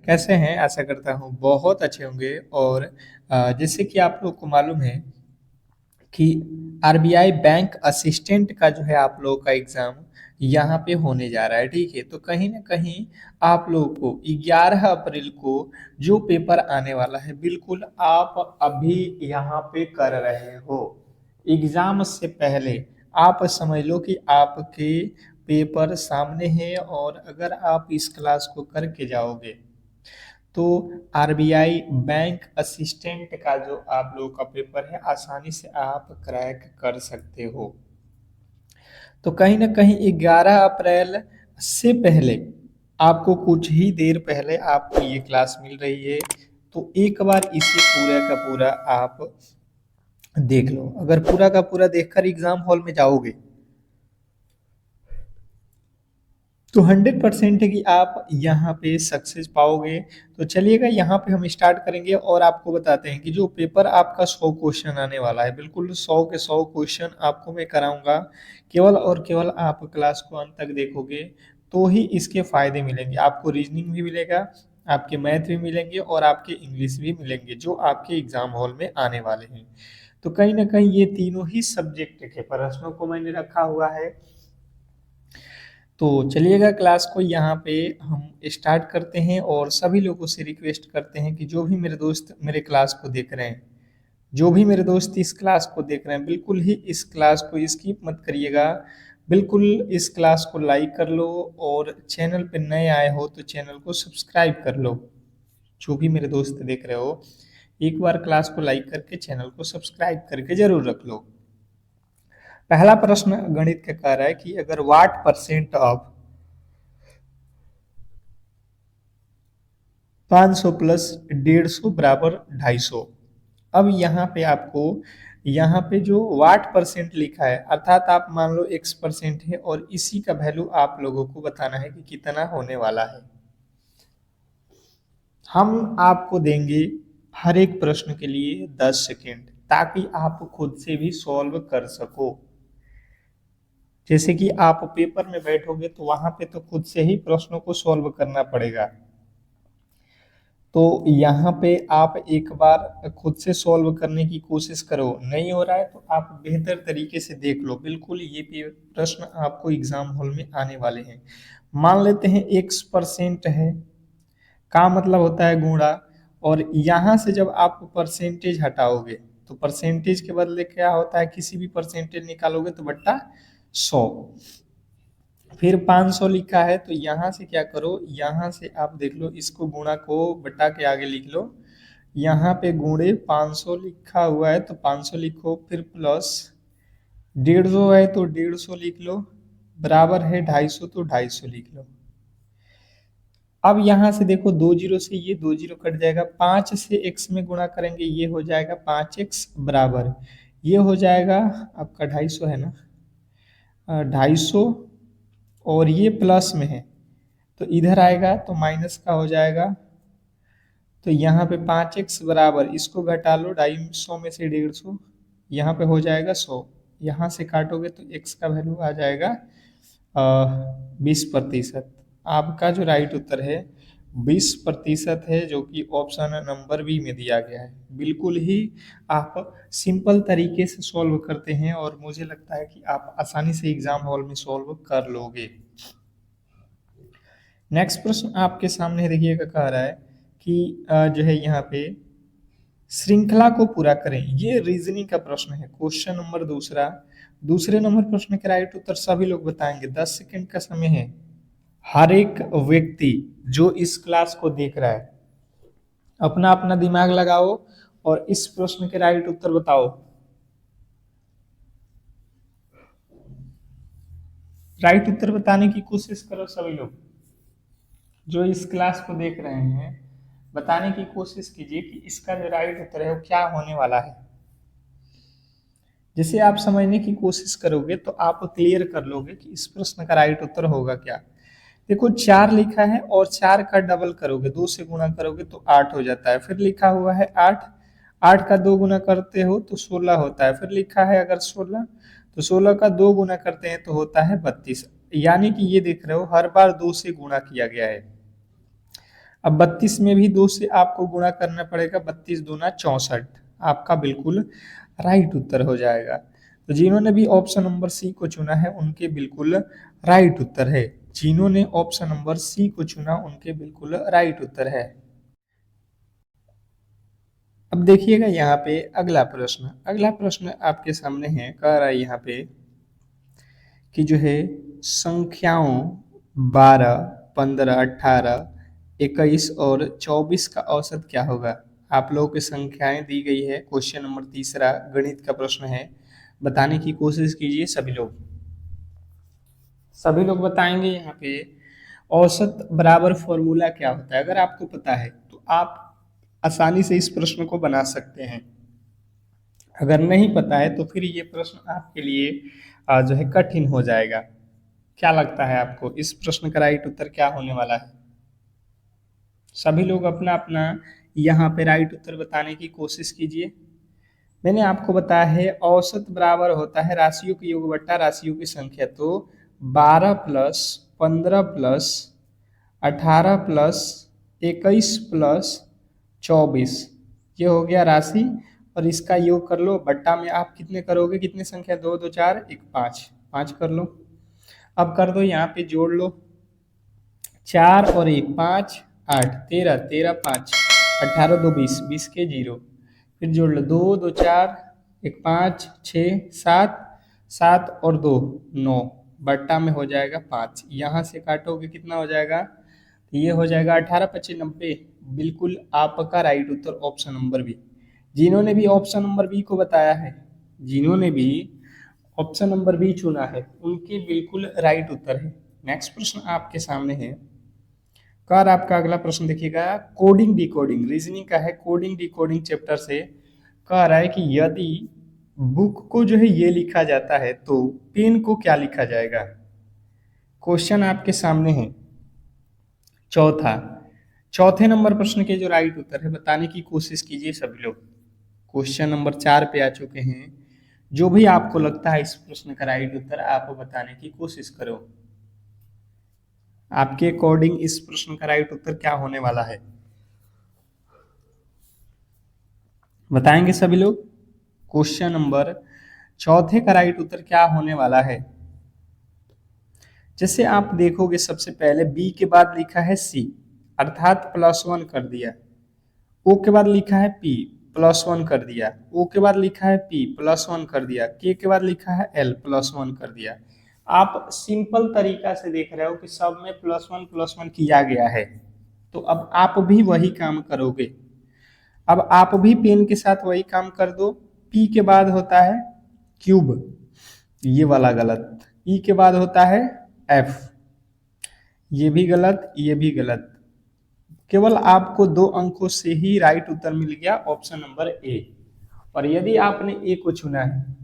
कैसे हैं? आशा करता हूँ बहुत अच्छे होंगे। और जैसे कि आप लोग को मालूम है कि आरबीआई बैंक असिस्टेंट का जो है आप लोगों का एग्जाम यहाँ पे होने जा रहा है, ठीक है। तो कहीं ना कहीं आप लोगों को 11 अप्रैल को जो पेपर आने वाला है, बिल्कुल आप अभी यहाँ पे कर रहे हो। एग्जाम से पहले आप समझ लो कि आपके पेपर सामने हैं, और अगर आप इस क्लास को करके जाओगे तो आरबीआई बैंक असिस्टेंट का जो आप लोगों का पेपर है, आसानी से आप क्रैक कर सकते हो। तो कहीं ना कहीं 11 अप्रैल से पहले, आपको कुछ ही देर पहले आपको ये क्लास मिल रही है। तो एक बार इसे पूरा का पूरा आप देख लो। अगर पूरा का पूरा देखकर एग्जाम हॉल में जाओगे तो 100% है कि आप यहाँ पे सक्सेस पाओगे। तो चलिएगा, यहाँ पे हम स्टार्ट करेंगे और आपको बताते हैं कि जो पेपर आपका 100 क्वेश्चन आने वाला है, बिल्कुल 100 के 100 क्वेश्चन आपको मैं कराऊंगा। केवल और केवल आप क्लास को अंत तक देखोगे तो ही इसके फायदे मिलेंगे। आपको रीजनिंग भी मिलेगा, आपके मैथ भी मिलेंगे और आपके इंग्लिश भी मिलेंगे, जो आपके एग्जाम हॉल में आने वाले हैं। तो कहीं ना कहीं ये तीनों ही सब्जेक्ट के प्रश्नों को मैंने रखा हुआ है। तो चलिएगा, क्लास को यहाँ पे हम स्टार्ट करते हैं और सभी लोगों से रिक्वेस्ट करते हैं कि जो भी मेरे दोस्त मेरे क्लास को देख रहे हैं, जो भी मेरे दोस्त इस क्लास को देख रहे हैं, बिल्कुल ही इस क्लास को स्किप मत करिएगा। बिल्कुल इस क्लास को लाइक कर लो, और चैनल पे नए आए हो तो चैनल को सब्सक्राइब कर लो। जो भी मेरे दोस्त देख रहे हो, एक बार क्लास को लाइक करके चैनल को सब्सक्राइब करके जरूर रख लो। पहला प्रश्न गणित का कह रहा है कि अगर वाट परसेंट ऑफ 500 प्लस 150 बराबर 250। अब यहाँ पे आपको, यहाँ पे जो वाट परसेंट लिखा है, अर्थात आप मान लो x% है, और इसी का वैल्यू आप लोगों को बताना है कि कितना होने वाला है। हम आपको देंगे हर एक प्रश्न के लिए 10 सेकेंड, ताकि आप खुद से भी सॉल्व कर सको। जैसे कि आप पेपर में बैठोगे तो वहां पे तो खुद से ही प्रश्नों को सॉल्व करना पड़ेगा। तो यहाँ पे आप एक बार खुद से सॉल्व करने की कोशिश करो। नहीं हो रहा है तो आप बेहतर तरीके से देख लो। बिल्कुल ये प्रश्न आपको एग्जाम हॉल में आने वाले हैं। मान लेते हैं x% है, का मतलब होता है गुणा। और यहाँ से जब आप परसेंटेज हटाओगे तो परसेंटेज के बदले क्या होता है, किसी भी परसेंटेज निकालोगे तो बट्टा 100। फिर 500 लिखा है तो यहाँ से क्या करो, यहाँ से आप देख लो, इसको गुणा को बटा के आगे लिख लो। यहाँ पे गुणे 500 लिखा हुआ है तो 500 लिखो, फिर प्लस 150 है तो 150 लिख लो, बराबर है 250 तो 250 लिख लो। अब यहाँ से देखो, 2 जीरो से ये 2 जीरो कट जाएगा, 5 से x में गुणा करेंगे, ये हो जाएगा 5x बराबर, ये हो जाएगा आपका 250 है ना, 250। और ये प्लस में है तो इधर आएगा तो माइनस का हो जाएगा। तो यहाँ पे 5x बराबर, इसको घटा लो 250 में से 150, यहाँ पे हो जाएगा 100। यहाँ से काटोगे तो x का वैल्यू आ जाएगा 20%। आपका जो राइट उत्तर है 20% है, जो कि ऑप्शन नंबर बी में दिया गया है। बिल्कुल ही आप सिंपल तरीके से सॉल्व करते हैं, और मुझे लगता है कि आप आसानी से एग्जाम हॉल में सॉल्व कर लोगे। नेक्स्ट प्रश्न आपके सामने देखिएगा, कह रहा है कि जो है यहाँ पे श्रृंखला को पूरा करें। ये रीजनिंग का प्रश्न है, क्वेश्चन नंबर दूसरा। दूसरे नंबर प्रश्न का राइट उत्तर सभी लोग बताएंगे। 10 सेकंड का समय है। हर एक व्यक्ति जो इस क्लास को देख रहा है, अपना अपना दिमाग लगाओ और इस प्रश्न के राइट उत्तर बताओ। राइट उत्तर बताने की कोशिश करो सभी लोग जो इस क्लास को देख रहे हैं। बताने की कोशिश कीजिए कि इसका जो राइट उत्तर है वो क्या होने वाला है। जैसे आप समझने की कोशिश करोगे तो आप क्लियर कर लोगे कि इस प्रश्न का राइट उत्तर होगा क्या। देखो, 4 लिखा है और 4 का डबल करोगे, 2 से गुणा करोगे तो 8 हो जाता है। फिर लिखा हुआ है 8, 8 का 2 गुना करते हो तो 16 होता है। फिर लिखा है अगर 16, तो 16 का 2 गुना करते हैं तो होता है 32। यानी कि ये देख रहे हो, हर बार 2 से गुणा किया गया है। अब 32 में भी 2 से आपको गुणा करना पड़ेगा, 32 दूना 64, आपका बिल्कुल राइट उत्तर हो जाएगा। तो जिन्होंने भी ऑप्शन नंबर सी को चुना है उनके बिल्कुल राइट उत्तर है। जिन्होंने ऑप्शन नंबर सी को चुना उनके बिल्कुल राइट उत्तर है। अब देखिएगा यहाँ पे अगला प्रश्न, अगला प्रश्न आपके सामने है, कह रहा है यहाँ पे कि जो है संख्याओं 12, 15, 18, 21 और 24 का औसत क्या होगा। आप लोगों की संख्याएं दी गई है, क्वेश्चन नंबर तीसरा गणित का प्रश्न है, बताने की कोशिश कीजिए सभी लोग बताएंगे यहाँ पे औसत बराबर फॉर्मूला क्या होता है। अगर आपको पता है तो आप आसानी से इस प्रश्न को बना सकते हैं, अगर नहीं पता है तो फिर ये प्रश्न आपके लिए जो है कठिन हो जाएगा। क्या लगता है आपको इस प्रश्न का राइट उत्तर क्या होने वाला है। सभी लोग अपना अपना यहाँ पे राइट उत्तर बताने की कोशिश कीजिए। मैंने आपको बताया है औसत बराबर होता है राशियों के योग बट्टा राशियों की संख्या। तो 12 प्लस 15 प्लस 18 प्लस 21 प्लस 24, ये हो गया राशि, और इसका योग कर लो, बट्टा में आप कितने करोगे, कितनी संख्या, 2 2 4 1 5, 5 कर लो। अब कर दो यहाँ पे जोड़ लो, 4 और 1 5 8, 13 13 5 18 2 20, 20 के 0, फिर जोड़ लो 2 2 4 1 5 6 7, 7 और 2 9, बट्टा में हो जाएगा 5, यहाँ से काटोगे कितना हो जाएगा, ये हो जाएगा 18 25 90, बिल्कुल आपका राइट उत्तर ऑप्शन नंबर बी। जिन्होंने भी ऑप्शन नंबर बी को बताया है, जिन्होंने भी ऑप्शन नंबर बी चुना है उनके बिल्कुल राइट उत्तर है। नेक्स्ट प्रश्न आपके सामने है, कर आपका अगला प्रश्न देखिएगा, कोडिंग डिकोडिंग रीजनिंग का है, कोडिंग डिकोडिंग चैप्टर से कह रहा है कि यदि बुक को जो है ये लिखा जाता है तो पेन को क्या लिखा जाएगा। क्वेश्चन आपके सामने है चौथे नंबर प्रश्न के जो राइट उत्तर है बताने की कोशिश कीजिए सभी लोग। क्वेश्चन नंबर 4 पे आ चुके हैं, जो भी आपको लगता है इस प्रश्न का राइट उत्तर आप बताने की कोशिश करो। आपके अकॉर्डिंग इस प्रश्न का राइट उत्तर क्या होने वाला है, बताएंगे सभी लोग। क्वेश्चन नंबर चौथे का राइट उत्तर क्या होने वाला है। जैसे आप देखोगे सबसे पहले बी के बाद लिखा है सी, अर्थात +1 कर दिया, ओ के बाद लिखा है पी +1 कर दिया, ओ के बाद लिखा है पी +1 कर दिया, के बाद लिखा है एल +1 कर दिया। आप सिंपल तरीका से देख रहे हो कि सब में +1 किया गया है, तो अब आप भी वही काम करोगे। अब आप भी पेन के साथ वही काम कर दो। पी के बाद होता है क्यूब, ये वाला गलत, ई के बाद होता है एफ, ये भी गलत, ये भी गलत। केवल आपको 2 अंकों से ही राइट उत्तर मिल गया, ऑप्शन नंबर ए। और यदि आपने ए को चुना है,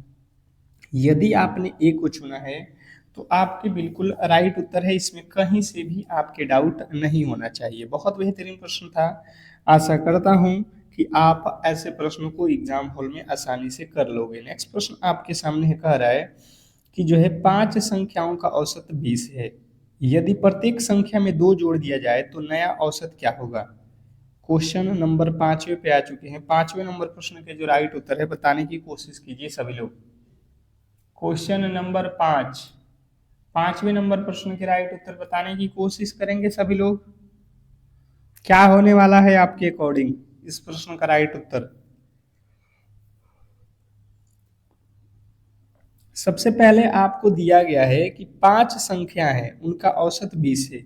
यदि आपने ए को चुना है तो आपके बिल्कुल राइट उत्तर है, इसमें कहीं से भी आपके डाउट नहीं होना चाहिए। बहुत बेहतरीन प्रश्न था, आशा करता हूं कि आप ऐसे प्रश्नों को एग्जाम हॉल में आसानी से कर लोगे। नेक्स्ट प्रश्न आपके सामने कह रहा है कि जो है 5 संख्याओं का औसत 20 है, यदि प्रत्येक संख्या में 2 जोड़ दिया जाए तो नया औसत क्या होगा। क्वेश्चन नंबर 5वें पे आ चुके हैं, 5वें नंबर प्रश्न के जो राइट उत्तर है बताने की कोशिश कीजिए सभी लोग। क्वेश्चन नंबर 5, 5वें नंबर प्रश्न के राइट उत्तर बताने की कोशिश करेंगे सभी लोग। क्या होने वाला है आपके अकॉर्डिंग इस प्रश्न का राइट उत्तर। सबसे पहले आपको दिया गया है कि 5 संख्या है उनका औसत 20 है,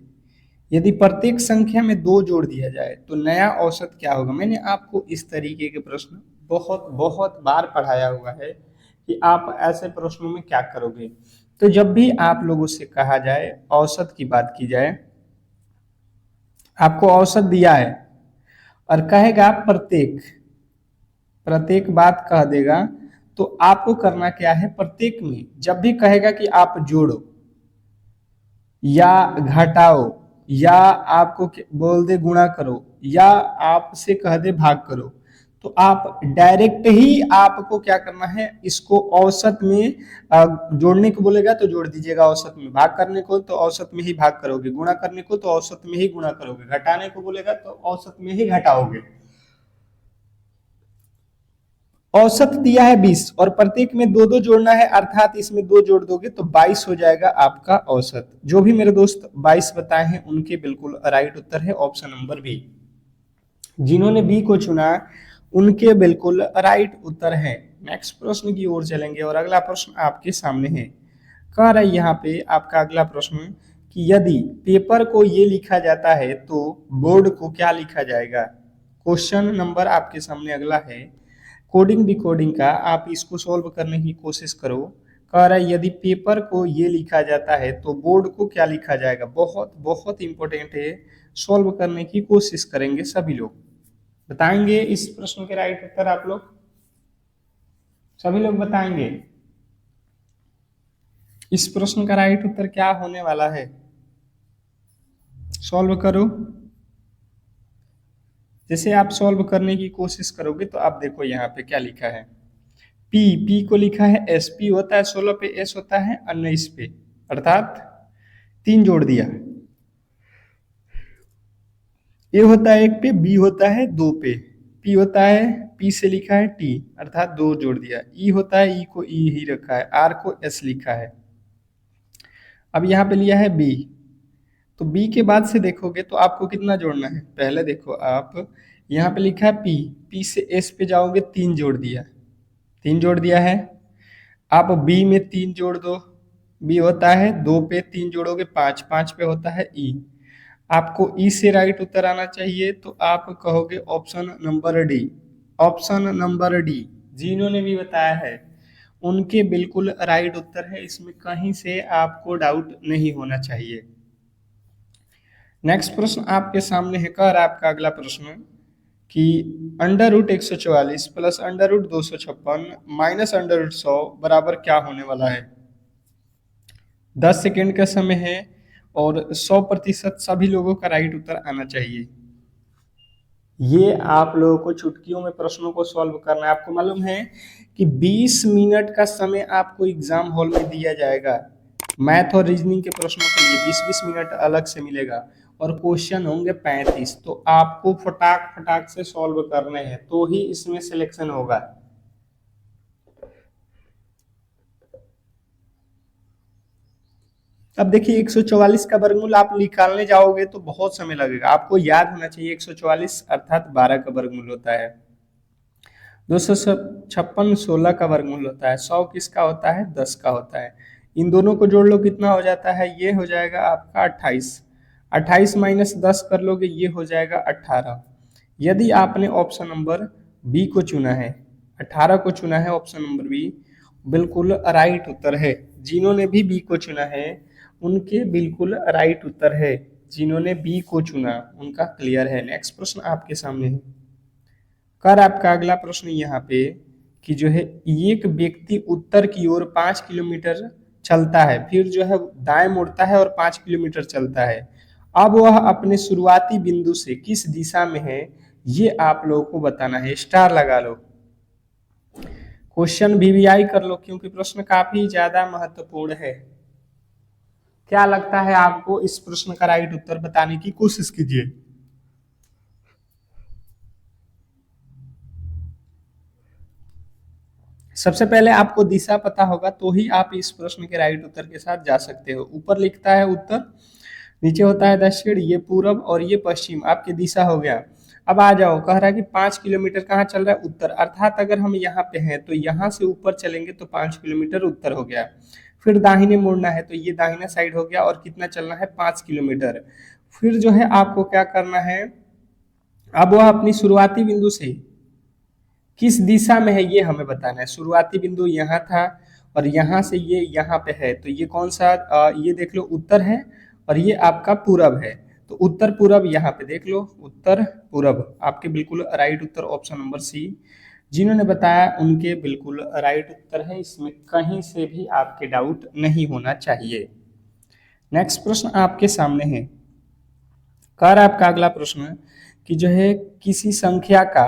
यदि प्रत्येक संख्या में 2 जोड़ दिया जाए तो नया औसत क्या होगा। मैंने आपको इस तरीके के प्रश्न बहुत बहुत बार पढ़ाया हुआ है कि आप ऐसे प्रश्नों में क्या करोगे। तो जब भी आप लोगों से कहा जाए, औसत की बात की जाए, आपको औसत दिया है और कहेगा प्रत्येक बात कह देगा, तो आपको करना क्या है, प्रत्येक में जब भी कहेगा कि आप जोड़ो या घटाओ या आपको बोल दे गुणा करो या आपसे कह दे भाग करो, तो आप डायरेक्ट ही आपको क्या करना है, इसको औसत में जोड़ने को बोलेगा तो जोड़ दीजिएगा औसत में, भाग करने को तो औसत में ही भाग करोगे, गुणा करने को तो औसत में ही गुणा करोगे, घटाने को बोलेगा तो औसत में ही घटाओगे। औसत दिया है 20 और प्रत्येक में दो दो जोड़ना है, अर्थात इसमें दो जोड़ दोगे तो 22 हो जाएगा आपका औसत। जो भी मेरे दोस्त 22 बताए हैं उनके बिल्कुल राइट उत्तर है ऑप्शन नंबर बी। जिन्होंने बी को चुना उनके बिल्कुल राइट उत्तर है। नेक्स्ट प्रश्न की ओर चलेंगे और अगला प्रश्न आपके सामने है। कह रहा है यहाँ पे आपका अगला प्रश्न कि यदि पेपर को ये लिखा जाता है तो बोर्ड को क्या लिखा जाएगा। क्वेश्चन नंबर आपके सामने अगला है, कोडिंग डिकोडिंग का, आप इसको सॉल्व करने की कोशिश करो। कह रहा है यदि पेपर को ये लिखा जाता है तो बोर्ड को क्या लिखा जाएगा। बहुत बहुत इंपॉर्टेंट है, सॉल्व करने की कोशिश करेंगे सभी लोग। बताएंगे इस प्रश्न के राइट उत्तर आप लोग, सभी लोग बताएंगे इस प्रश्न का राइट उत्तर क्या होने वाला है। सॉल्व करो। जैसे आप सॉल्व करने की कोशिश करोगे तो आप देखो यहाँ पे क्या लिखा है। पी को लिखा है एस, पी होता है 16 पे, एस होता है 19 पे, अर्थात 3 जोड़ दिया। ए होता है 1 पे, बी होता है 2 पे, पी होता है, पी से लिखा है टी अर्थात 2 जोड़ दिया। ई होता है, ई को ई ही रखा है, आर को एस लिखा है। अब यहाँ पे लिया है बी, तो बी के बाद से देखोगे तो आपको कितना जोड़ना है। पहले देखो आप यहाँ पे लिखा है पी से एस पे जाओगे 3 जोड़ दिया, 3 जोड़ दिया है। आप बी में 3 जोड़ दो, बी होता है 2 पे, 3 जोड़ोगे 5, 5 पे होता है ई। आपको ई से राइट उत्तर आना चाहिए तो आप कहोगे option number D. Option number D जिन्होंने भी बताया है उनके बिल्कुल राइट उत्तर है, इसमें कहीं से आपको डाउट नहीं होना चाहिए। नेक्स्ट प्रश्न आपके सामने है। कर आपका अगला प्रश्न कि under root 144 plus under root 256 minus under root 100 बराबर क्या होने वाला है। 10 सेकेंड का समय है और 100% सभी लोगों का राइट उत्तर आना चाहिए। ये आप लोगों को चुटकियों में प्रश्नों को सॉल्व करना है। आपको मालूम है कि 20 मिनट का समय आपको एग्जाम हॉल में दिया जाएगा। मैथ और रीजनिंग के प्रश्नों के लिए 20-20 मिनट अलग से मिलेगा और क्वेश्चन होंगे 35। तो आपको फटाक फटाक से सॉल्व करने हैं तो ही इसमें सिलेक्शन होगा। अब देखिए 144 का वर्गमूल आप निकालने जाओगे तो बहुत समय लगेगा। आपको याद होना चाहिए 144 अर्थात 12 का वर्गमूल होता है, 256 16 का वर्गमूल होता है, 100 किसका होता है 10 का होता है। इन दोनों को जोड़ लो कितना हो जाता है, ये हो जाएगा आपका 28। 28 माइनस 10 कर लोगे ये हो जाएगा 18। यदि आपने ऑप्शन नंबर बी को चुना है, 18 को चुना है, ऑप्शन नंबर बी बिल्कुल राइट उत्तर है। जिन्होंने भी बी को चुना है उनके बिल्कुल राइट उत्तर है। जिन्होंने बी को चुना उनका क्लियर है। नेक्स्ट प्रश्न आपके सामने है। कर आपका अगला प्रश्न यहाँ पे कि जो है एक व्यक्ति उत्तर की ओर 5 किलोमीटर चलता है, फिर जो है दाएं मुड़ता है और 5 किलोमीटर चलता है। अब वह अपने शुरुआती बिंदु से किस दिशा में है ये आप लोगों को बताना है। स्टार लगा लो, क्वेश्चन वीवीआई कर लो क्योंकि प्रश्न काफी ज्यादा महत्वपूर्ण है। क्या लगता है आपको, इस प्रश्न का राइट उत्तर बताने की कोशिश कीजिए। सबसे पहले आपको दिशा पता होगा तो ही आप इस प्रश्न के राइट उत्तर के साथ जा सकते हो। ऊपर लिखता है उत्तर, नीचे होता है दक्षिण, ये पूरब और ये पश्चिम, आपकी दिशा हो गया। अब आ जाओ, कह रहा है कि 5 किलोमीटर कहाँ चल रहा है, उत्तर, अर्थात अगर हम यहाँ पे हैं तो यहाँ से ऊपर चलेंगे तो 5 किलोमीटर उत्तर हो गया। फिर दाहिने मुड़ना है तो ये दाहिना साइड हो गया और कितना चलना है 5 किलोमीटर। फिर जो है आपको क्या करना है, अब वह अपनी शुरुआती बिंदु से किस दिशा में है ये हमें बताना है। शुरुआती बिंदु यहाँ था और यहाँ से ये यहाँ पे है तो ये कौन सा, ये देख लो उत्तर है और ये आपका पूरब है। तो उत्तर पूरब यहाँ पे देख लो, उत्तर पूरब आपके बिल्कुल राइट उत्तर ऑप्शन नंबर सी। जिन्होंने बताया उनके बिल्कुल राइट उत्तर है, इसमें कहीं से भी आपके डाउट नहीं होना चाहिए। नेक्स्ट प्रश्न आपके सामने है। कर आपका अगला प्रश्न कि जो है किसी संख्या का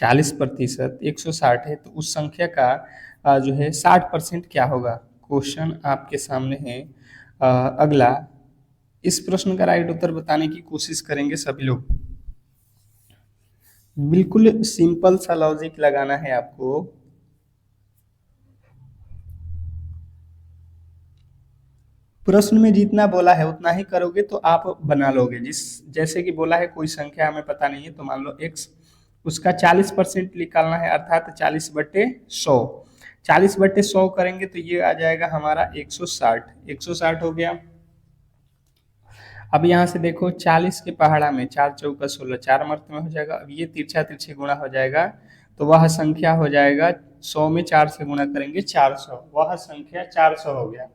40%, 160 है, तो उस संख्या का जो है 60% क्या होगा। क्वेश्चन आपके सामने है। अगला, इस प्रश्न का राइट उत्तर बताने की कोशिश करेंगे सभी लोग। बिल्कुल सिंपल सा लॉजिक लगाना है आपको। प्रश्न में जितना बोला है उतना ही करोगे तो आप बना लोगे। जैसे कि बोला है कोई संख्या हमें पता नहीं है, तो मान लो x, उसका 40% निकालना है, अर्थात 40/100। 40/100 करेंगे तो ये आ जाएगा हमारा 160। 160 हो गया। अब यहाँ से देखो 40 के पहाड़ा में 4 चौका 16, 4 मर्त में हो जाएगा। अब ये तिरछा तिरछे गुणा हो जाएगा, तो वह संख्या हो जाएगा 100 में 4 से गुणा करेंगे 400, वह संख्या 400 हो गया।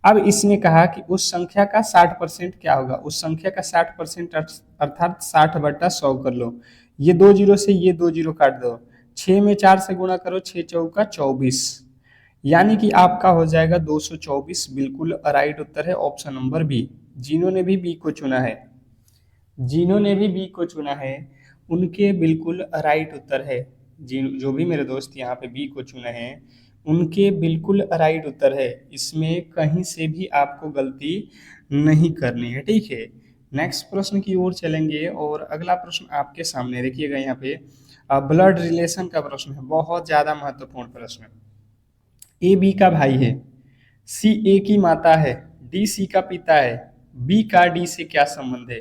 अब इसने कहा कि उस संख्या का 60% क्या होगा। उस संख्या का 60% अर्थात 60/100 कर लो। ये 2 जीरो से ये 2 जीरो काट दो, 6 में 4 से गुणा करो, 6 चौका 24, यानी कि आपका हो जाएगा 224। बिल्कुल राइट उत्तर है ऑप्शन नंबर बी। जिन्होंने भी बी को चुना है, जिन्होंने भी बी को चुना है, उनके बिल्कुल राइट उत्तर है। जो भी मेरे दोस्त यहाँ पे बी को चुने हैं, उनके बिल्कुल राइट उत्तर है। इसमें कहीं से भी आपको गलती नहीं करनी है, ठीक है। नेक्स्ट प्रश्न की ओर चलेंगे, और अगला प्रश्न आपके सामने देखिएगा। यहाँ पे ब्लड रिलेशन का प्रश्न है, बहुत ज्यादा महत्वपूर्ण प्रश्न। ए बी का भाई है, सी ए की माता है, डी सी का पिता है, बी का डी से क्या संबंध है।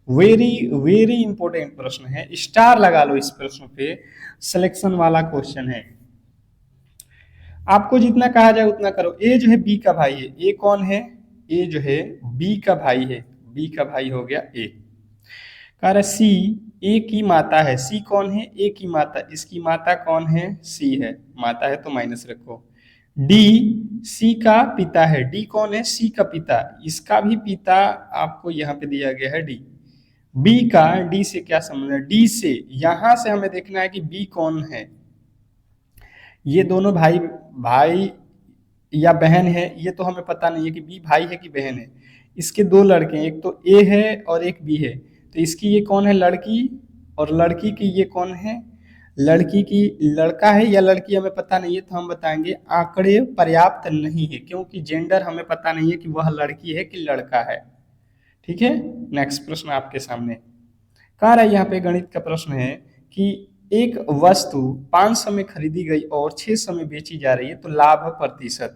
वेरी वेरी इंपॉर्टेंट प्रश्न है, स्टार लगा लो इस प्रश्न पे, सिलेक्शन वाला क्वेश्चन है। आपको जितना कहा जाए उतना करो। ए जो है बी का भाई है, ए कौन है, ए जो है बी का भाई है, बी का भाई हो गया ए। कह रहा सी ए की माता है, सी कौन है, ए की माता, इसकी माता कौन है, सी है, माता है तो माइनस रखो। डी सी का पिता है, डी कौन है, सी का पिता, इसका भी पिता आपको यहाँ पे दिया गया है डी। बी का डी से क्या संबंध है, डी से यहां से हमें देखना है कि बी कौन है। ये दोनों भाई भाई या बहन है, ये तो हमें पता नहीं है कि बी भाई है कि बहन है। इसके दो लड़के हैं, एक तो ए है और एक बी है, तो इसकी ये कौन है, लड़की, और लड़की की ये कौन है, लड़की की लड़का है या लड़की हमें पता नहीं है, तो हम बताएंगे आंकड़े पर्याप्त नहीं है, क्योंकि जेंडर हमें पता नहीं है कि वह लड़की है कि लड़का है, ठीक है। नेक्स्ट प्रश्न आपके सामने कह रहा है, यहाँ पे गणित का प्रश्न है कि एक वस्तु 500 में खरीदी गई और 600 में बेची जा रही है, तो लाभ प्रतिशत।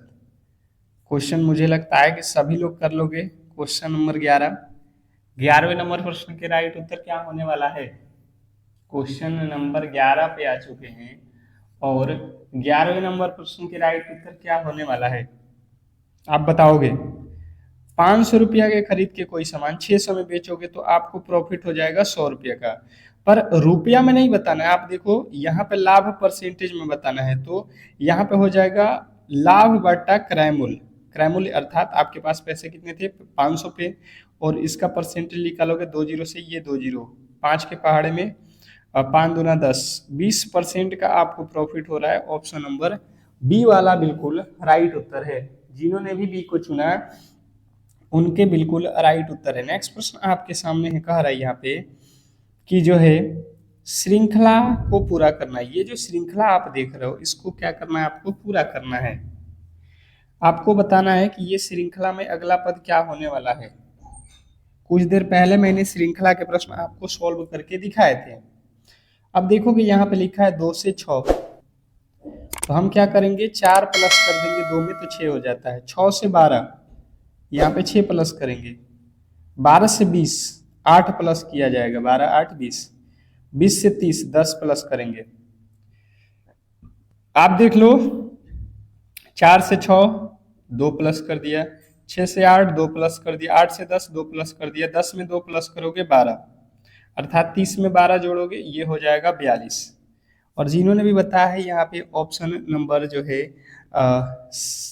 क्वेश्चन मुझे लगता है कि सभी लोग कर लोगे। क्वेश्चन नंबर 11, 11वें नंबर प्रश्न के राइट उत्तर क्या होने वाला है। क्वेश्चन नंबर 11 पे आ चुके हैं, और 11वें नंबर प्रश्न के राइट उत्तर क्या होने वाला है, आप बताओगे। 500 रुपया के खरीद के कोई सामान 600 में बेचोगे तो आपको प्रॉफिट हो जाएगा 100 रुपये का, पर रुपया में नहीं बताना है। आप देखो यहाँ पे लाभ परसेंटेज में बताना है, तो यहाँ पे हो जाएगा लाभ बटा क्रय मूल्य। क्रय मूल्य अर्थात आपके पास पैसे कितने थे 500 पे, और इसका परसेंटेज निकालोगे 2 जीरो से ये 2 जीरो, 5 के पहाड़े में 5 दूना 10, 20% का आपको प्रॉफिट हो रहा है। ऑप्शन नंबर बी वाला बिल्कुल राइट उत्तर है। जिन्होंने भी बी को चुना उनके बिल्कुल राइट उत्तर है। नेक्स्ट प्रश्न आपके सामने है, कह रहा है यहाँ पे कि जो है श्रृंखला को पूरा करना है। ये जो श्रृंखला आप देख रहे हो इसको क्या करना है, आपको पूरा करना है। आपको बताना है कि ये श्रृंखला में अगला पद क्या होने वाला है। कुछ देर पहले मैंने श्रृंखला के प्रश्न आपको सॉल्व करके दिखाए थे। अब देखोगे यहाँ पे लिखा है 2 से 6, तो हम क्या करेंगे 4 प्लस कर देंगे, 2 में तो 6 हो जाता है। 6 से 12, यहाँ पे 6 प्लस करेंगे। 12 से 20, 8 प्लस किया जाएगा, 12 8 20। 20 से 30, 10 प्लस करेंगे। आप देख लो 4 से 6 2 प्लस कर दिया, 6 से 8 2 प्लस कर दिया, 8 से 10 2 प्लस कर दिया, 10 में 2 प्लस करोगे 12, अर्थात 30 में 12 जोड़ोगे ये हो जाएगा 42। और जिन्होंने भी बताया है यहाँ पे ऑप्शन नंबर जो है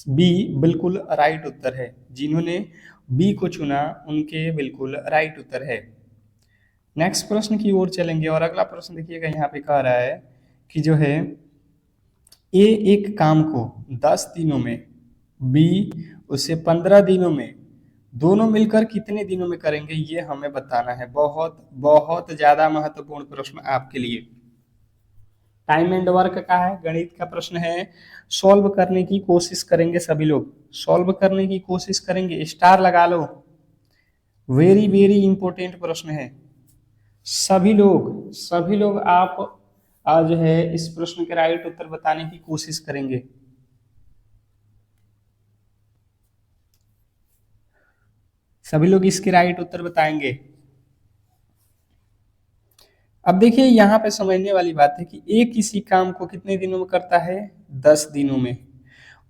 बी बिल्कुल राइट उत्तर है। जिन्होंने बी को चुना उनके बिल्कुल राइट उत्तर है। नेक्स्ट प्रश्न की ओर चलेंगे, और अगला प्रश्न देखिएगा यहाँ पे कह रहा है कि जो है ए एक काम को 10 दिनों में, बी उसे 15 दिनों में, दोनों मिलकर कितने दिनों में करेंगे ये हमें बताना है। बहुत बहुत ज्यादा महत्वपूर्ण प्रश्न आपके लिए। टाइम एंड वर्क का है, गणित का प्रश्न है, सॉल्व करने की कोशिश करेंगे सभी लोग, सॉल्व करने की कोशिश करेंगे, स्टार लगा लो, वेरी वेरी इंपॉर्टेंट प्रश्न है। सभी लोग आप आज है इस प्रश्न के राइट उत्तर बताने की कोशिश करेंगे। सभी लोग इसके राइट उत्तर बताएंगे। अब देखिए यहाँ पे समझने वाली बात है कि ए किसी काम को कितने दिनों में करता है, 10 दिनों में,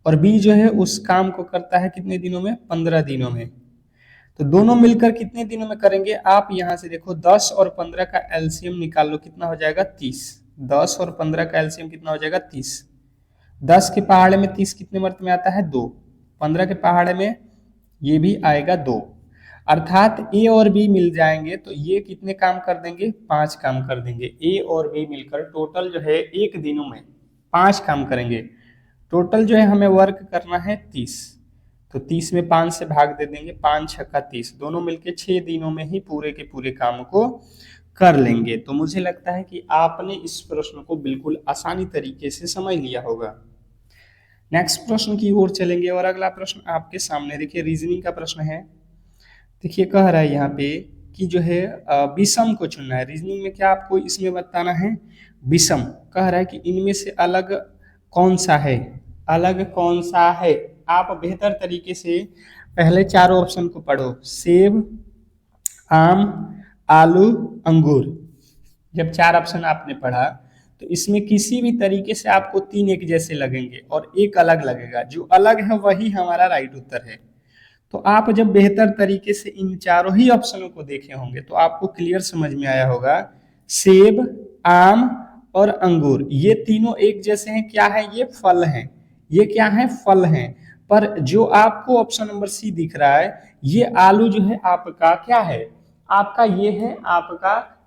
और बी जो है उस काम को करता है कितने दिनों में, 15 दिनों में। तो दोनों मिलकर कितने दिनों में करेंगे, आप यहां से देखो 10 और 15 का एलसीएम निकाल लो, कितना हो जाएगा 30। 10 और 15 का एलसीएम कितना हो जाएगा 30। 10 के पहाड़े में 30 कितने मर्त में आता है, 2। 15 के पहाड़े में ये भी आएगा 2। अर्थात ए और बी मिल जाएंगे तो ये कितने काम कर देंगे, 5 काम कर देंगे। ए और बी मिलकर टोटल जो है एक दिनों में 5 काम करेंगे। टोटल जो है हमें वर्क करना है 30, तो 30 में 5 से भाग दे देंगे, 5 छक्का 30, दोनों मिलके 6 दिनों में ही पूरे के पूरे काम को कर लेंगे। तो मुझे लगता है कि आपने इस प्रश्न को बिल्कुल आसानी तरीके से समझ लिया होगा। नेक्स्ट प्रश्न की ओर चलेंगे और अगला प्रश्न आपके सामने देखिए, रीजनिंग का प्रश्न है। देखिए कह रहा है यहाँ पे कि जो है विषम को चुनना है। रीजनिंग में क्या आपको इसमें बताना है, विषम। कह रहा है कि इनमें से अलग कौन सा है, अलग कौन सा है। आप बेहतर तरीके से पहले चारों ऑप्शन को पढ़ो, सेब, आम, आलू, अंगूर। जब 4 ऑप्शन आपने पढ़ा तो इसमें किसी भी तरीके से आपको 3 एक जैसे लगेंगे और एक अलग लगेगा, जो अलग है वही हमारा राइट उत्तर है। तो आप जब बेहतर तरीके से इन चारों ही ऑप्शनों को देखे होंगे तो आपको क्लियर समझ में आया होगा, सेब, आम और अंगूर ये तीनों एक जैसे हैं। क्या है, ये फल हैं, ये क्या है, फल हैं। पर जो आपको ऑप्शन नंबर सी दिख रहा है, ये आलू जो है आपका क्या है, आपका ये है आपका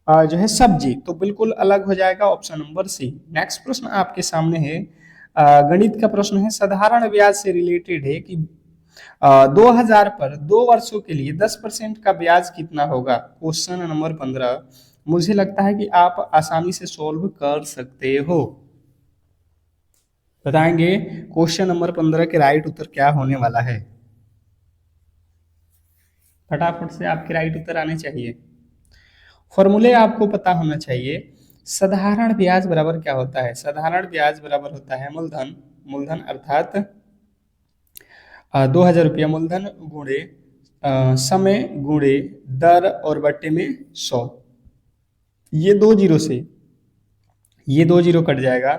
जो है सब्जी। तो बिल्कुल अलग हो जाएगा ऑप्शन नंबर सी। नेक्स्ट प्रश्न आपके सामने है, गणित का प्रश्न है, साधारण ब्याज से रिलेटेड है कि 2000 पर 2 वर्षों के लिए 10% का ब्याज कितना होगा। Question number 15। मुझे लगता है कि आप आसानी से सॉल्व कर सकते हो। बताएंगे क्वेश्चन नंबर 15 के राइट उत्तर क्या होने वाला है। फटाफट से आपके राइट उत्तर आने चाहिए। फॉर्मूले आपको पता होना चाहिए। साधारण ब्याज बराबर क्या होता है, साधारण ब्याज बराबर होता है मूलधन, मूलधन अर्थात 2000 रुपया मूलधन गुणे समय गुणे दर और बट्टे में 100। ये 2 जीरो से ये 2 जीरो कट जाएगा।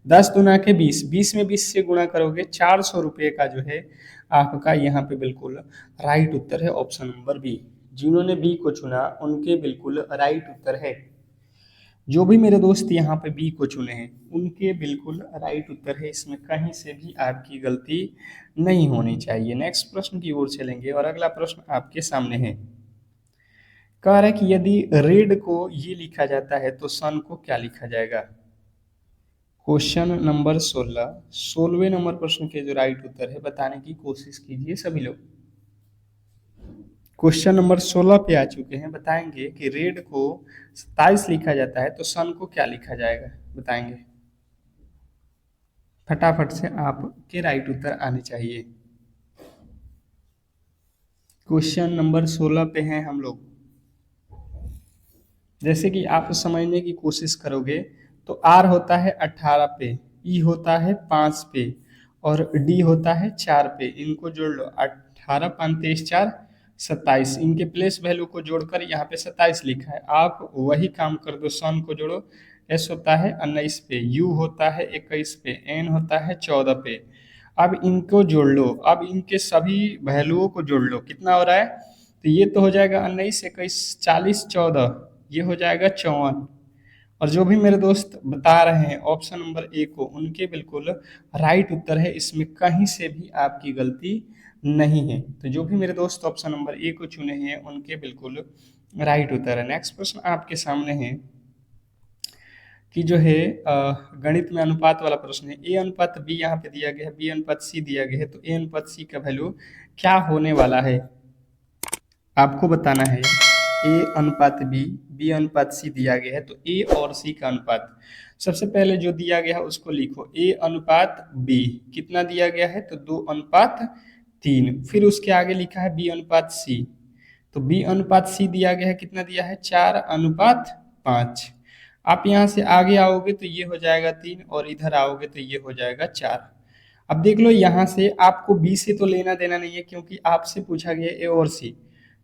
10 दुना के 20, 20 में 20 से गुणा करोगे, 400 रुपये का जो है आपका यहाँ पे बिल्कुल राइट उत्तर है ऑप्शन नंबर बी। जिन्होंने बी को चुना उनके बिल्कुल राइट उत्तर है। जो भी मेरे दोस्त यहाँ पे बी को चुने हैं उनके बिल्कुल राइट उत्तर है, इसमें कहीं से भी आपकी गलती नहीं होनी चाहिए। नेक्स्ट प्रश्न की ओर चलेंगे और अगला प्रश्न आपके सामने है। कह रहा है कि यदि रेड को ये लिखा जाता है तो सन को क्या लिखा जाएगा। क्वेश्चन नंबर 16, 16वें नंबर प्रश्न के जो राइट उत्तर है बताने की कोशिश कीजिए सभी लोग। क्वेश्चन नंबर 16 पे आ चुके हैं। बताएंगे कि रेड को 27 लिखा जाता है तो सन को क्या लिखा जाएगा, बताएंगे। फटाफट से आपके राइट उत्तर आने चाहिए। क्वेश्चन नंबर 16 पे हैं हम लोग। जैसे कि आप समझने की कोशिश करोगे तो आर होता है 18 पे, ई होता है 5 पे और डी होता है 4 पे। इनको जोड़ लो, 18 5 23 4 27। इनके प्लेस वैल्यू को जोड़कर यहाँ पे 27 लिखा है। आप वही काम कर दो, सन को जोड़ो, एस होता है 19 पे, यू होता है 21 पे, एन होता है 14 पे। अब इनको जोड़ लो, अब इनके सभी वैल्यूओं को जोड़ लो, कितना हो रहा है, तो ये तो हो जाएगा 19 21 40 14, ये हो जाएगा 54। और जो भी मेरे दोस्त बता रहे हैं ऑप्शन नंबर ए को, उनके बिल्कुल राइट उत्तर है, इसमें कहीं से भी आपकी गलती नहीं है। तो जो भी मेरे दोस्त ऑप्शन नंबर ए को चुने हैं उनके बिल्कुल राइट उत्तर है। नेक्स्ट प्रश्न आपके सामने है कि जो है गणित में अनुपात वाला प्रश्न है। ए अनुपात बी यहाँ पे दिया गया है, बी अनुपात सी दिया गया है, तो ए अनुपात सी का वैल्यू क्या होने वाला है आपको बताना है। ए अनुपात बी, बी अनुपात सी दिया गया है, तो ए और सी का अनुपात सबसे पहले जो दिया गया है उसको लिखो, ए अनुपात बी कितना दिया गया है, तो 2:3। फिर उसके आगे लिखा है बी अनुपात सी, तो बी अनुपात सी दिया गया है, कितना दिया है, 4:5। आप यहाँ से आगे आओगे तो ये हो जाएगा 3, और इधर आओगे तो ये हो जाएगा 4। अब देख लो यहाँ से आपको बी से तो लेना देना नहीं है, क्योंकि आपसे पूछा गया ए और सी।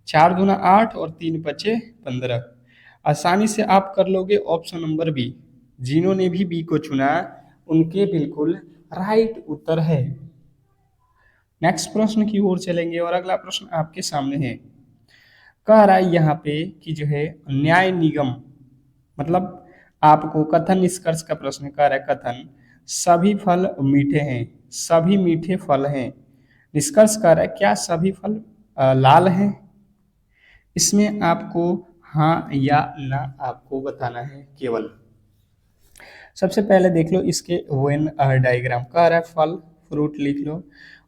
4 दूना 8 और 3 बचे 15। आसानी से आप कर लोगे ऑप्शन नंबर बी। जिन्होंने भी बी को चुना उनके बिल्कुल राइट उत्तर है। नेक्स्ट प्रश्न की ओर चलेंगे, और अगला प्रश्न आपके सामने है। कह रहा है यहाँ पे कि जो है न्याय निगम, मतलब आपको कथन निष्कर्ष का प्रश्न कह रहा है। कथन, सभी फल मीठे हैं, सभी मीठे फल हैं। निष्कर्ष कह रहा है क्या सभी फल लाल हैं। इसमें आपको हाँ या ना आपको बताना है केवल। सबसे पहले देख लो इसके वेन डायग्राम। कह रहा है फल फ्रूट लिख लो,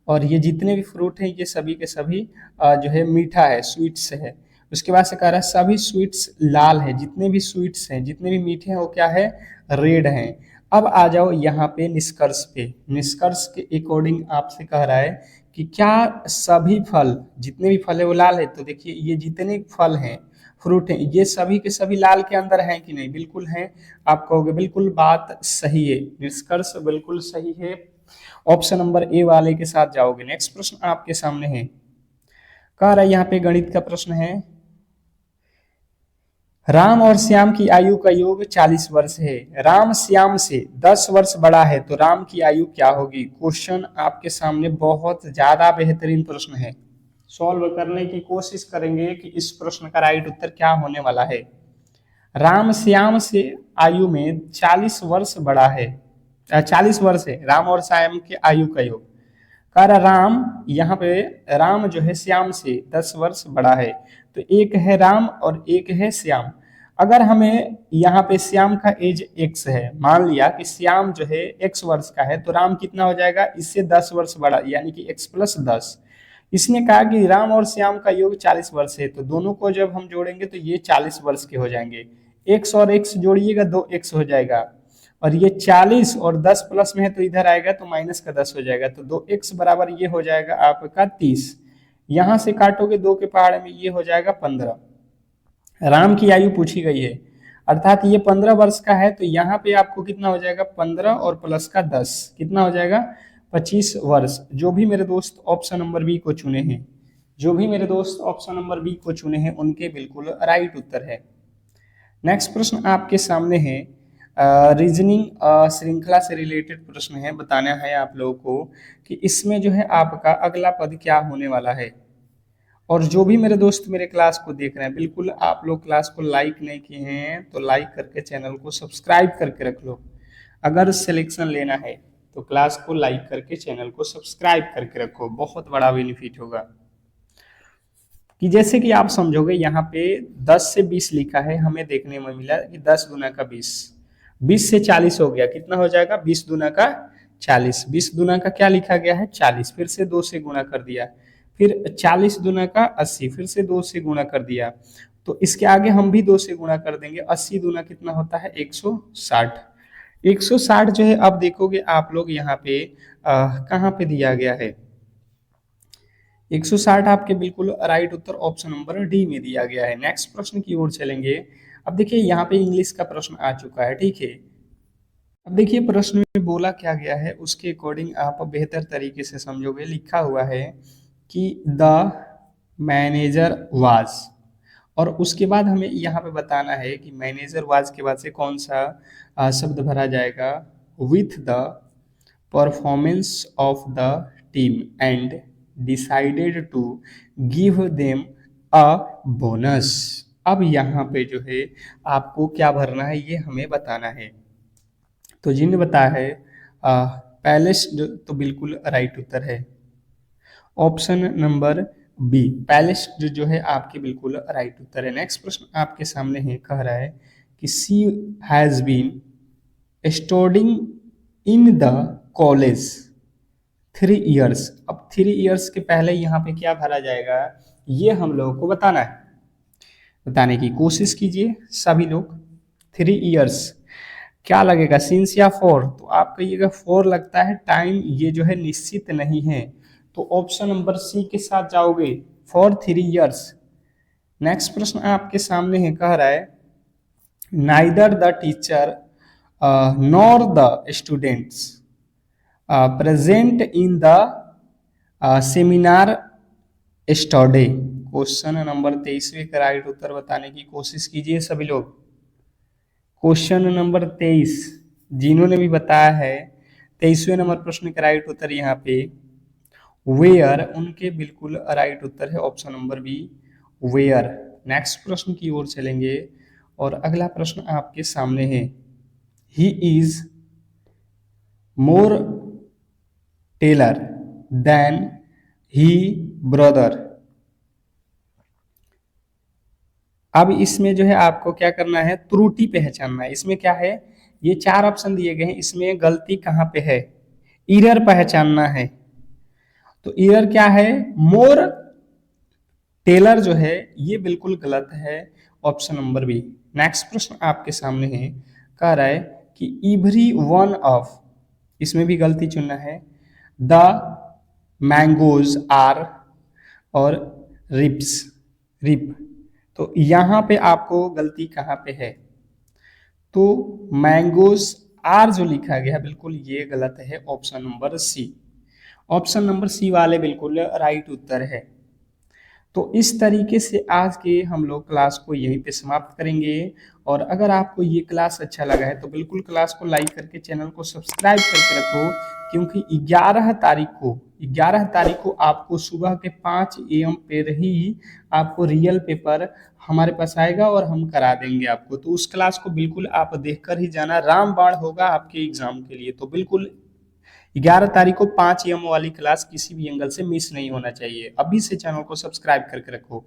और ये जितने भी फ्रूट हैं ये सभी के सभी जो है मीठा है, स्वीट्स है। उसके बाद से कह रहा है सभी स्वीट्स लाल है, जितने भी स्वीट्स हैं, जितने भी मीठे हैं वो क्या है, रेड हैं। अब आ जाओ यहाँ पे निष्कर्ष पे। निष्कर्ष के अकॉर्डिंग आपसे कह रहा है कि क्या सभी फल, जितने भी फल है वो लाल है। तो देखिए ये जितने फल हैं, फ्रूट हैं, ये सभी के सभी लाल के अंदर हैं कि नहीं, बिल्कुल हैं। आप कहोगे बिल्कुल बात सही है, निष्कर्ष बिल्कुल सही है। ऑप्शन नंबर ए वाले के साथ जाओगे। नेक्स्ट प्रश्न आपके सामने है। कह रहा है यहाँ पे गणित का प्रश्न है। राम और श्याम की आयु का योग 40 वर्ष है। राम श्याम से 10 वर्ष बड़ा है, तो राम की आयु क्या होगी। क्वेश्चन आपके सामने बहुत ज्यादा बेहतरीन प्रश्न है। सॉल्व करने की कोशिश करेंगे कि इस प्रश्न का राइट उत्तर क्या होने वाला है। राम श्याम से आयु में 40 वर्ष बड़ा है, 40 वर्ष है राम और श्याम के आयु का योग। कह रहा राम, यहाँ पे राम जो है श्याम से 10 वर्ष बड़ा है, तो एक है राम और एक है श्याम। अगर हमें यहाँ पे श्याम का एज x है, मान लिया कि श्याम जो है x वर्ष का है, तो राम कितना हो जाएगा, इससे 10 वर्ष बड़ा, यानी कि x+10। इसने कहा कि राम और श्याम का योग 40 वर्ष है, तो दोनों को जब हम जोड़ेंगे तो ये 40 वर्ष के हो जाएंगे। x और x जोड़िएगा 2x हो जाएगा, और ये 40 और 10 प्लस में है तो इधर आएगा तो माइनस का 10 हो जाएगा, तो 2x बराबर ये हो जाएगा आपका 30। यहां से काटोगे 2 के पहाड़ में, ये हो जाएगा 15। राम की आयु पूछी गई है, अर्थात ये 15 वर्ष का है, तो यहाँ पे आपको कितना हो जाएगा, 15 और प्लस का 10 कितना हो जाएगा, 25 वर्ष। जो भी मेरे दोस्त ऑप्शन नंबर बी को चुने हैं, जो भी मेरे दोस्त ऑप्शन नंबर बी को चुने हैं उनके बिल्कुल राइट उत्तर है। नेक्स्ट प्रश्न आपके सामने है। रीजनिंग श्रृंखला से रिलेटेड प्रश्न है। बताना है आप लोगों को कि इसमें जो है आपका अगला पद क्या होने वाला है। और जो भी मेरे दोस्त मेरे क्लास को देख रहे हैं, बिल्कुल आप लोग क्लास को लाइक नहीं किए हैं तो लाइक करके चैनल को सब्सक्राइब करके रख लो। अगर सिलेक्शन लेना है तो क्लास को लाइक करके चैनल को सब्सक्राइब करके रखो, बहुत बड़ा बेनिफिट होगा। कि जैसे कि आप समझोगे यहाँ पे 10 से 20 लिखा है, हमें देखने में मिला कि 10 दूना का 20, 20 से 40 हो गया, कितना हो जाएगा, 20 दूना का 40। 20 दूना का क्या लिखा गया है, 40, फिर से 2 से गुणा कर दिया। फिर 40 दूना का 80, फिर से 2 से गुणा कर दिया। तो इसके आगे हम भी 2 से गुणा कर देंगे। 80 दूना कितना होता है, 160। 160 जो है, अब देखोगे आप लोग यहाँ पे कहाँ पे दिया गया है, 160 आपके बिल्कुल राइट उत्तर ऑप्शन नंबर डी में दिया गया है। नेक्स्ट प्रश्न की ओर चलेंगे। अब देखिए यहाँ पे इंग्लिश का प्रश्न आ चुका है, ठीक है। अब देखिए प्रश्न में बोला क्या गया है, उसके अकॉर्डिंग आप बेहतर तरीके से समझोगे। लिखा हुआ है कि द मैनेजर वाज, और उसके बाद हमें यहाँ पे बताना है कि मैनेजर वाज के बाद से कौन सा शब्द भरा जाएगा, with the performance of the team and decided to give them a bonus. अब यहाँ पे जो है आपको क्या भरना है, ये हमें बताना है। तो जिन्हें बताया है पैलेस, तो बिल्कुल राइट उत्तर है ऑप्शन नंबर बी, पैलेस जो है आपके बिल्कुल राइट उत्तर है। नेक्स्ट प्रश्न आपके सामने है, कह रहा है कि she has been studying in the college 3 years. अब 3 ईयर्स के पहले यहाँ पे क्या भरा जाएगा, ये हम लोगों को बताना है। बताने की कोशिश कीजिए सभी लोग। 3 इयर्स क्या लगेगा, सिंस या फॉर? तो आप कहिएगा फॉर लगता है, टाइम ये जो है निश्चित नहीं है, तो ऑप्शन नंबर सी के साथ जाओगे, फॉर 3 इयर्स। नेक्स्ट प्रश्न आपके सामने है, कह रहा है neither the teacher nor the students present in the seminar study. Question number 23वें का राइट उत्तर बताने की कोशिश कीजिए सभी लोग। क्वेश्चन नंबर 23 जिन्होंने भी बताया है, 23वें नंबर प्रश्न का राइट उत्तर यहाँ पे वेयर, उनके बिल्कुल राइट उत्तर है option number B, where. Next प्रश्न की ओर चलेंगे और अगला प्रश्न आपके सामने है, he is more taller than he brother. अब इसमें जो है आपको क्या करना है, त्रुटि पहचानना है। इसमें क्या है, ये 4 ऑप्शन दिए गए हैं, इसमें गलती कहाँ पे है, एरर पहचानना है। तो एरर क्या है, मोर टेलर जो है ये बिल्कुल गलत है, ऑप्शन नंबर बी। नेक्स्ट प्रश्न आपके सामने है, कह रहा है कि एवरी वन ऑफ, इसमें भी गलती चुनना है, द मैंगोज आर और रिप्स, रिप। तो यहाँ पे आपको गलती कहाँ पे है, तो मैंगोज आर जो लिखा गया है बिल्कुल ये गलत है, option number C. Option number C वाले बिल्कुल राइट उत्तर है। तो इस तरीके से आज के हम लोग क्लास को यहीं पे समाप्त करेंगे। और अगर आपको ये क्लास अच्छा लगा है तो बिल्कुल क्लास को लाइक करके चैनल को सब्सक्राइब करके रखो, क्योंकि 11 तारीख को आपको सुबह के 5 AM पे ही आपको रियल पेपर हमारे पास आएगा और हम करा देंगे आपको। तो उस क्लास को बिल्कुल आप देखकर ही जाना, रामबाण होगा आपके एग्जाम के लिए। तो बिल्कुल 11 तारीख को 5 AM वाली क्लास किसी भी एंगल से मिस नहीं होना चाहिए। अभी से चैनल को सब्सक्राइब करके रखो।